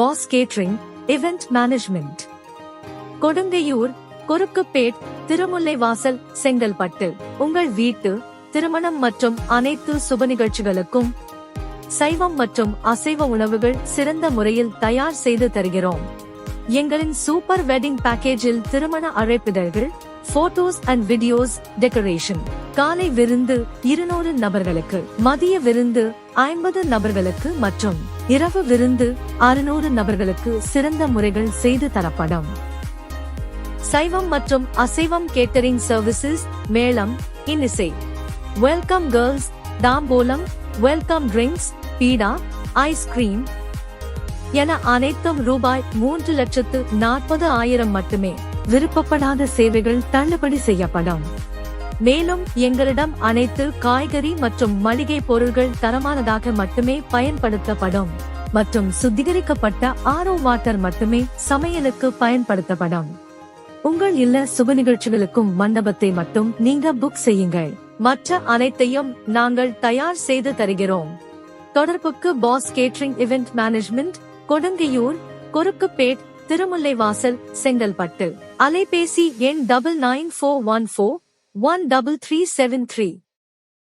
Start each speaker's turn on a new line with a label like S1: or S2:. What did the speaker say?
S1: Pass catering event management. Kodungaiyur, Korukkupet, Thirumullaivasal, Chengalpattu. உங்கள் வீட்டு, திருமணம் மற்றும் அனைத்து சுப நிகழ்ச்சிகளுக்கும் சைவம் மற்றும் அசைவ உணவுகள் சிறந்த முறையில் தயார் செய்து தருகிறோம். எங்களின் சூப்பர் வெட்டிங் பேக்கேஜில் திருமண அழைப்பிதழ்கள், போட்டோஸ் அண்ட் வீடியோஸ், டெக்கரேஷன், காலை விருந்து 200 நபர்களுக்கு, மதிய விருந்து 50 நபர்களுக்கு மற்றும் இரவு விருந்து 600 நபர்களுக்கு சிறந்த முறைகள் செய்து தரப்படும். சைவம் மற்றும் அசைவம் கேட்டரிங் சர்வீசஸ், மேளம், இன்னிசை, வெல்கம் கேர்ள்ஸ், தாம்பூலம், வெல்கம் ட்ரிங்க்ஸ், பீடா, ஐஸ்கிரீம் என அனைத்தும் ரூபாய் 3,40,000 மட்டுமே. விருப்பப்படாத சேவைகள் தள்ளுபடி செய்யப்படும். மேலும் எங்களிடம் அனைத்து காய்கறி மற்றும் மளிகை பொருட்கள் தரமானதாக மட்டுமே பயன்படுத்தப்படும் மற்றும் சுத்திகரிக்கப்பட்ட RO வாட்டர் மட்டுமே சமையலுக்கு பயன்படுத்தப்படும். உங்கள் இல்ல சுப நிகழ்ச்சிகளுக்கும் மண்டபத்தை மட்டும் நீங்க புக் செய்யுங்கள். மற்ற அனைத்தையும் நாங்கள் தயார் செய்து தருகிறோம். தொடர்புக்கு boss catering event management, Kodungaiyur, Korukkupet, Thirumullaivasal, Chengalpattu. அலைபேசி எண் 9941413373.